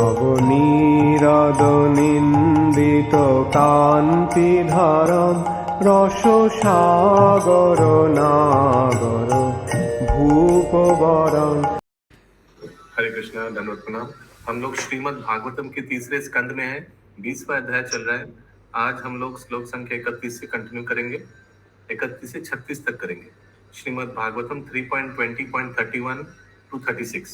নবনীরদনিন্দিত কান্তিধারম রসসাগর নাগর भूपवरम। हरे कृष्णा, दंडवत प्रणाम। हम लोग श्रीमद् भागवतम के तीसरे स्कंद में हैं। 20वां अध्याय चल रहा है। आज हम लोग श्लोक संख्या 31 से कंटिन्यू करेंगे, 31 से 36 तक करेंगे। श्रीमद् भागवतम 3.20.31 to 36।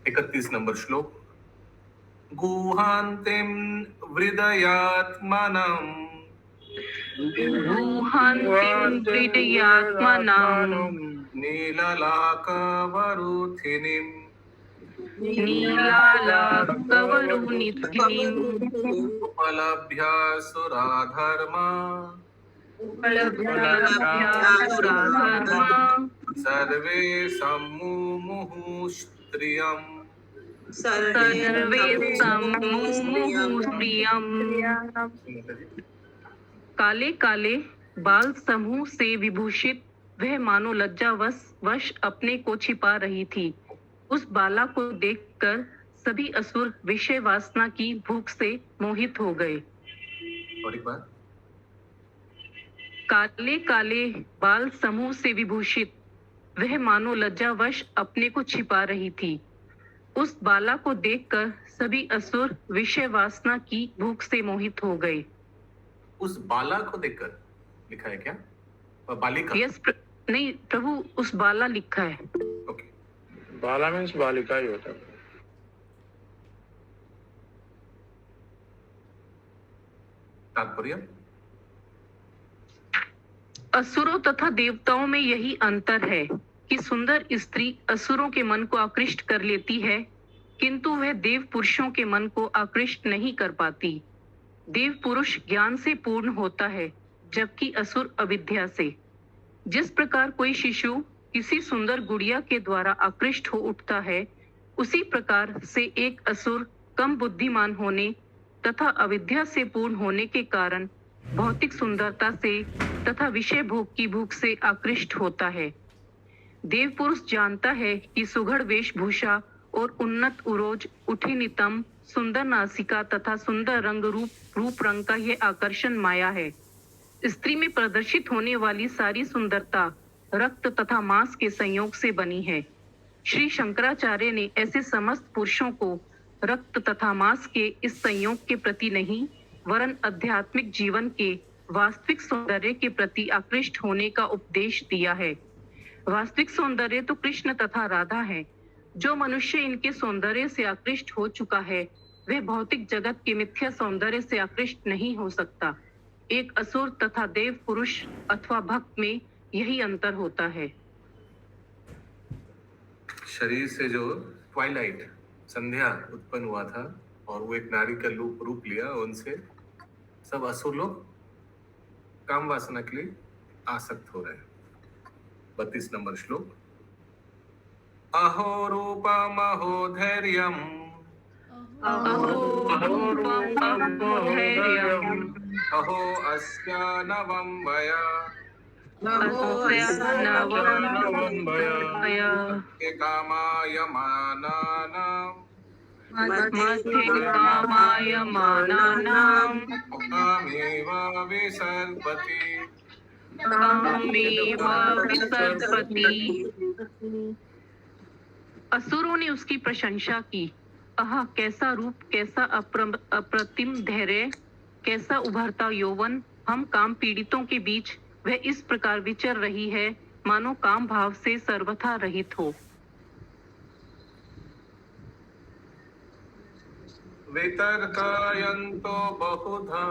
31 नंबर श्लोक। गुहान्तिं हृदयात्मनं नीललाकवरुथिनीम् उपलभ्य सुराधर्मा सर्वे सम्मुमुहुः स्त्रियम्। काले काले बाल समूह से विभूषित वह मानो लज्जावश अपने को छिपा रही थी। उस बाला को देखकर सभी असुर विषय वासना की भूख से मोहित हो गए। और एक बार। काले काले बाल समूह से विभूषित वह मानो लज्जावश अपने को छिपा रही थी। उस बाला को देखकर सभी असुर विषय वासना की भूख से मोहित हो गए। उस बाला को देखकर लिखा है क्या? बालिका? यस नहीं प्रभु, उस बाला लिखा है। ओके। बाला मीन्स बालिका ही होता है। तात्पर्य? असुरों तथा देवताओं में यही अंतर है कि सुंदर स्त्री असुरों के मन को आकृष्ट कर लेती है, किंतु वह देव पुरुषों के मन को आकृष्ट नहीं कर पाती। देव पुरुष ज्ञान से पूर्ण होता है, जबकि असुर अविद्या से। जिस प्रकार कोई शिशु किसी सुंदर गुड़िया के द्वारा आकृष्ट हो उठता है, उसी प्रकार से एक असुर कम बुद्धिमान होने तथा अविद्या से पूर्ण होने के कारण भौतिक सुंदरता से तथा विषय भोग की भूख से आकृष्ट होता है। देव पुरुष जानता है कि सुघड़ वेशभूषा और उन्नत उरोज, उठे नितम, सुंदर नासिका तथा सुंदर रूप रंग का यह आकर्षण माया है। स्त्री में प्रदर्शित होने वाली सारी सुंदरता रक्त तथा मांस के संयोग से बनी है। श्री शंकराचार्य ने ऐसे समस्त पुरुषों को रक्त तथा मांस के इस संयोग के प्रति नहीं, वरन आध्यात्मिक जीवन के वास्तविक सौंदर्य के प्रति आकृष्ट होने का उपदेश दिया है। वास्तविक सौंदर्य तो कृष्ण तथा राधा है। जो मनुष्य इनके सौंदर्य से आकृष्ट हो चुका है, वह भौतिक जगत के मिथ्या सौंदर्य से आकृष्ट नहीं हो सकता। एक असुर तथा देव पुरुष अथवा भक्त में यही अंतर होता है। शरीर से जो ट्वाइलाइट संध्या उत्पन्न हुआ था और वो एक नारी का रूप लिया, उनसे सब असुर लोग काम वासना के लिए आसक्त हो रहे हैं। 32 नंबर श्लोक। अहो रूपम अहो धैर्यम अहो अस्या नवम वया कामायमानानाम् कामेव विसर्पति। असुरों ने उसकी प्रशंसा की। आह, कैसा रूप, कैसा अप्रतिम धैर्य, कैसा उभरता यौवन। हम काम पीड़ितों के बीच वह इस प्रकार विचर रही है मानो काम भाव से सर्वथा रहित हो। वितर्कयन्तो बहुधा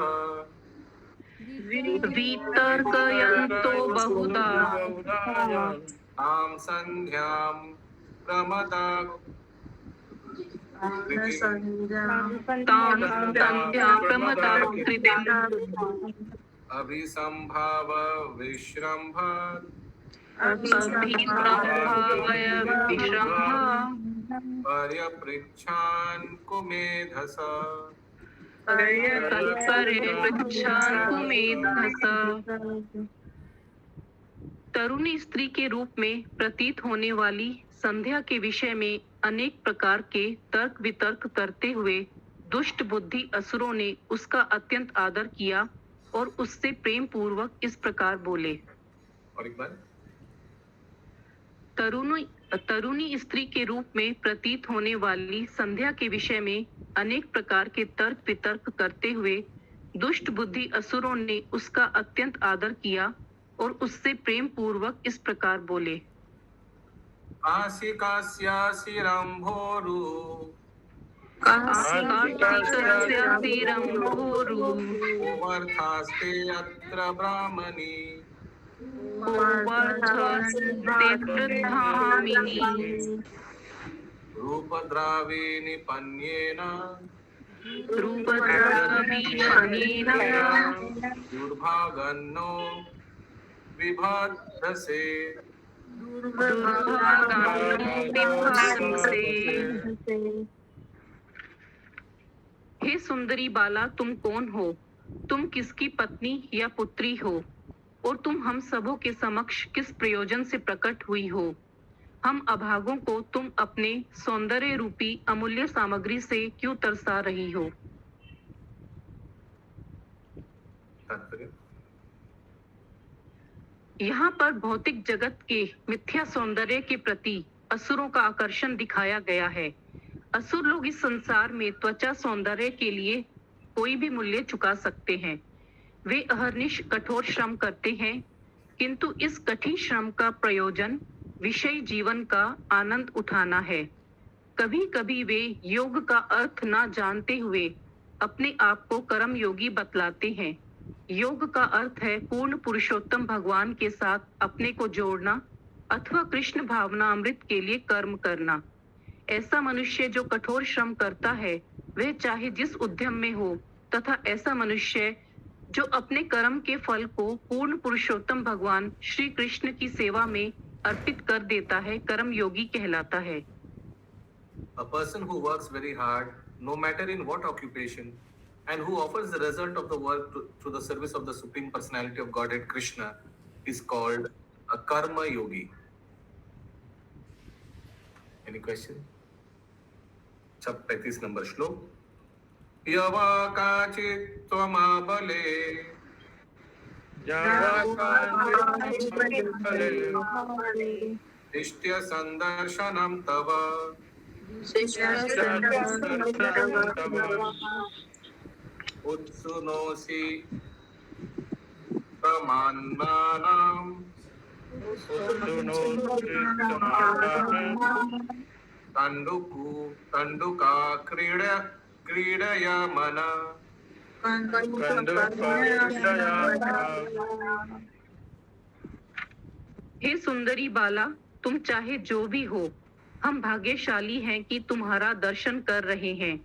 आम संध्यां प्रमदा अभिसंभाव विश्रम्भात् पर्यपृच्छान् कुमेधसा। तरुणी स्त्री के रूप में प्रतीत होने वाली संध्या के विषय में अनेक प्रकार के तर्क वितर्क करते हुए दुष्ट बुद्धि असुरों ने उसका अत्यंत आदर किया और उससे प्रेम पूर्वक इस प्रकार बोले। और एक बार तरुणी स्त्री के रूप में प्रतीत होने वाली संध्या के विषय में अनेक प्रकार के तर्क वितर्क करते हुए दुष्ट बुद्धि असुरों ने उसका अत्यंत आदर किया और उससे प्रेम पूर्वक इस प्रकार बोले। काशिकास्यासि रंभोरु ओमर्थास्ते अत्र ब्राह्मणी रूपद्रावे निपन्येन दुर्भागन्नो विभद्रसे। हे सुंदरी बाला, तुम कौन हो? तुम किसकी पत्नी या पुत्री हो? और तुम हम सबों के समक्ष किस प्रयोजन से प्रकट हुई हो? हम अभागों को तुम अपने सौंदर्य रूपी अमूल्य सामग्री से क्यों तरसा रही हो? तात्पर्य यहाँ पर भौतिक जगत के मिथ्या सौंदर्य के प्रति असुरों का आकर्षण दिखाया गया है। असुर लोग इस संसार में त्वचा सौंदर्य के लिए कोई भी मूल्य चुका सकते हैं। वे अहर्निश कठोर श्रम करते हैं, किंतु इस कठिन श्रम का प्रयोजन विषय जीवन का आनंद उठाना है। कभी कभी वे योग का अर्थ ना जानते हुए अपने आप को कर्म योगी बतलाते हैं। योग का अर्थ है पूर्ण पुरुषोत्तम भगवान के साथ अपने को जोड़ना अथवा कृष्ण भावना अमृत के लिए कर्म करना। ऐसा मनुष्य जो कठोर श्रम करता है वह चाहे जिस उद्यम में हो, तथा ऐसा मनुष्य जो अपने कर्म के फल को पूर्ण पुरुषोत्तम भगवान श्री कृष्ण की सेवा में अर्पित कर देता है, कर्म योगी कहलाता है। A person who works very hard, no matter in what occupation, and who offers the result of the work to the service of the Supreme Personality of Godhead Krishna is called a karma yogi. Any question? 35 number श्लोक। यवा काचित् त्वमाबले इष्ट्य संदर्शनं तव उत्सुनोसि प्रमान्नानाम् तंडुका क्रीडया मना। हे सुंदरी बाला, तुम चाहे जो भी हो, हम भाग्यशाली हैं कि तुम्हारा दर्शन कर रहे हैं।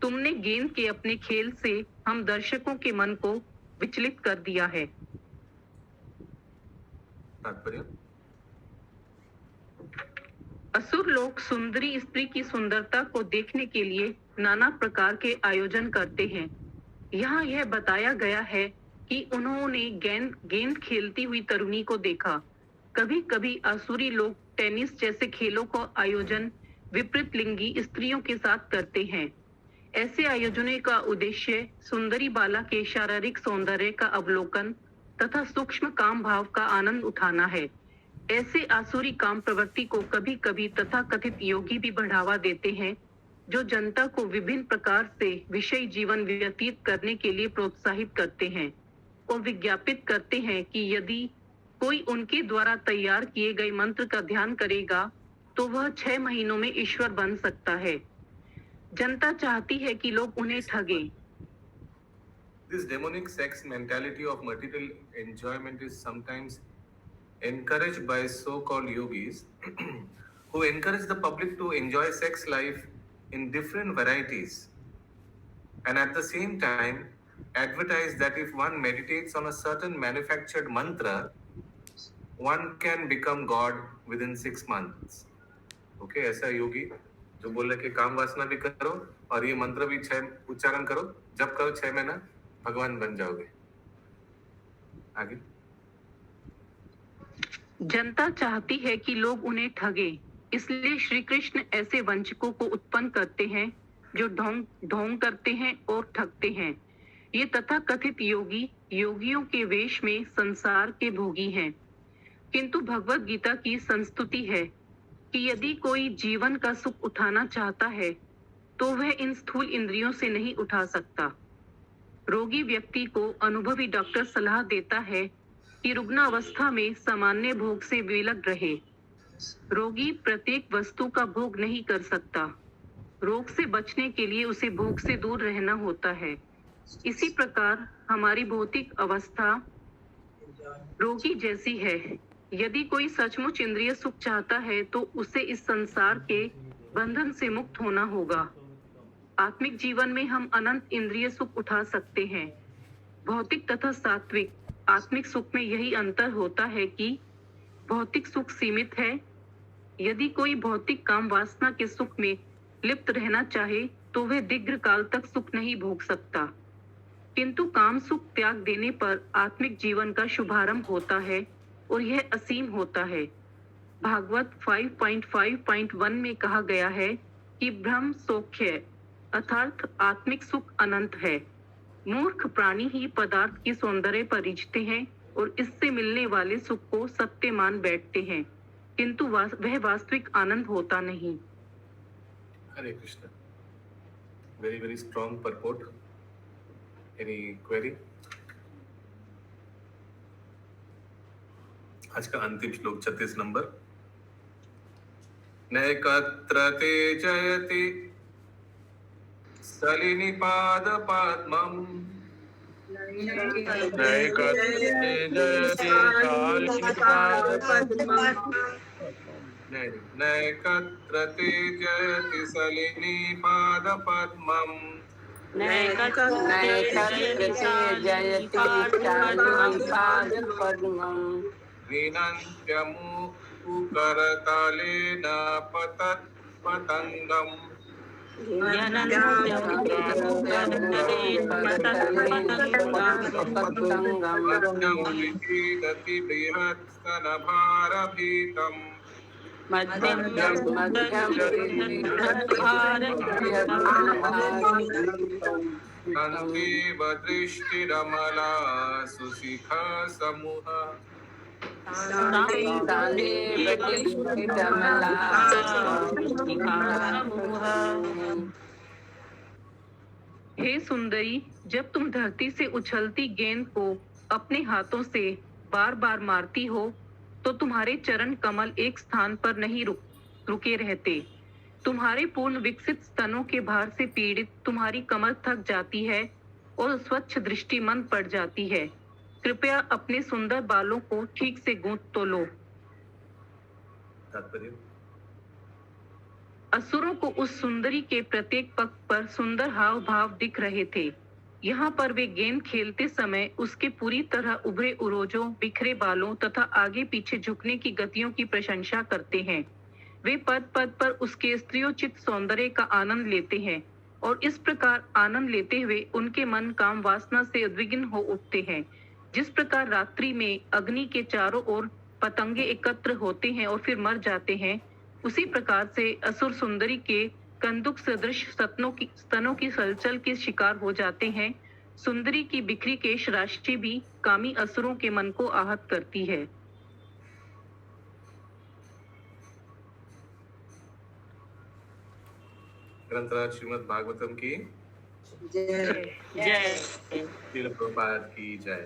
तुमने गेंद के अपने खेल से हम दर्शकों के मन को विचलित कर दिया है। तात्पर्य असुर लोग सुंदरी स्त्री की सुंदरता को देखने के लिए नाना प्रकार के आयोजन करते हैं। यहाँ यह बताया गया है कि उन्होंने गेंद खेलती हुई तरुणी को देखा। कभी कभी आसुरी लोग टेनिस जैसे खेलों का आयोजन विपरीत लिंगी स्त्रियों के साथ करते हैं। ऐसे आयोजनों का उद्देश्य सुंदरी बाला के शारीरिक सौंदर्य का अवलोकन तथा सूक्ष्म काम भाव का आनंद उठाना है। ऐसे आसुरी काम प्रवृत्ति को कभी कभी तथा कथित योगी भी बढ़ावा देते हैं, जो जनता को विभिन्न प्रकार से विषय जीवन व्यतीत करने के लिए प्रोत्साहित करते हैं और विज्ञापित करते हैं कि यदि कोई उनके द्वारा तैयार किए गए मंत्र का ध्यान करेगा तो वह 6 महीनों में ईश्वर बन सकता है। जनता चाहती है कि लोग उन्हें ठगें। This demonic sex mentality of material enjoyment is sometimes encouraged by so-called yogis who encourage the public to enjoy sex life in different varieties and at the same time advertise that if one meditates on a certain manufactured mantra, one can become God within 6 months. Okay, ऐसा योगी जो बोल रहे कि काम वासना भी करो और ये मंत्र भी 6 उच्चारण करो, जब करो 6 महीना भगवान बन जाओगे। आगे जनता चाहती है कि लोग उन्हें ठगें। इसलिए श्री कृष्ण ऐसे वंचकों को उत्पन्न करते हैं जो ढोंग करते हैं और ठगते हैं। ये तथाकथित योगी योगियों के वेश में संसार के भोगी हैं। किंतु भगवत गीता की संस्तुति है कि यदि कोई जीवन का सुख उठाना चाहता है तो वह इन स्थूल इंद्रियों से नहीं उठा सकता। रोगी व्यक्ति को अनुभवी डॉक्टर सलाह देता है कि रुग्णावस्था में सामान्य भोग से विलग रहे। रोगी प्रत्येक वस्तु का भोग नहीं कर सकता। रोग से बचने के लिए उसे भोग से दूर रहना होता है। इसी प्रकार हमारी भौतिक अवस्था रोगी जैसी है। यदि कोई सचमुच इंद्रिय सुख चाहता है तो उसे इस संसार के बंधन से मुक्त होना होगा। आत्मिक जीवन में हम अनंत इंद्रिय सुख उठा सकते हैं। भौतिक तथा सात्विक आत्मिक सुख में यही अंतर होता है कि भौतिक सुख सीमित है। यदि कोई भौतिक काम वासना के सुख में लिप्त रहना चाहे तो वह दीर्घ काल तक सुख नहीं भोग सकता। किंतु काम सुख त्याग देने पर आत्मिक जीवन का शुभारंभ होता है और यह असीम होता है। भागवत 5.5.1 में कहा गया है कि ब्रह्म सौख्य अर्थात आत्मिक सुख अनंत है। मूर्ख प्राणी ही पदार्थ की सौंदर्य पर रिझते हैं और इससे मिलने वाले सुख को सत्य मान बैठते हैं, किंतु वह वास्तविक आनंद होता नहीं। Hare Krishna. Very very strong purport. Any query? आज का अंतिम श्लोक 36 नंबर। नैकत्र ते जयति सलिनिपाद पद्मम् नैकत्र ते जयति सलिनिपाद पद्मम् ऋणन्त्यमुकरतलेन पतत् पतङ्गम् मध्यं विषीदति बृहत्स्तनभारभीतम् तन्वीव दृष्टिरमला सुशिखा समूह। हे सुंदरी, जब तुम धरती से उछलती गेंद को अपने हाथों से बार बार मारती हो तो तुम्हारे चरण कमल एक स्थान पर नहीं रुके रहते। तुम्हारे पूर्ण विकसित स्तनों के भार से पीड़ित तुम्हारी कमर थक जाती है और स्वच्छ दृष्टि मंद पड़ जाती है। कृपया अपने सुंदर बालों को ठीक से गूंथ तो लो। तात्पर्य? असुरों को उस सुंदरी के प्रत्येक पग पर सुंदर हाव भाव दिख रहे थे। यहाँ पर वे गेंद खेलते समय उसके पूरी तरह उभरे उरोजों, बिखरे बालों तथा आगे पीछे झुकने की गतियों की प्रशंसा करते हैं। वे पद पद पर उसके स्त्रियोचित सौंदर्य का आनंद लेते हैं और इस प्रकार आनंद लेते हुए उनके मन काम वासना से उद्विग्न हो उठते हैं। जिस प्रकार रात्रि में अग्नि के चारों ओर पतंगे एकत्र होते हैं और फिर मर जाते हैं, उसी प्रकार से असुर सुंदरी के कंदुक सदृश स्तनों की हलचल के शिकार हो जाते हैं। सुंदरी की बिखरी केश राशि भी कामी असुरों के मन को आहत करती है। ग्रंथराज श्रीमद् भागवतम की जय श्रील प्रभुपाद की जय।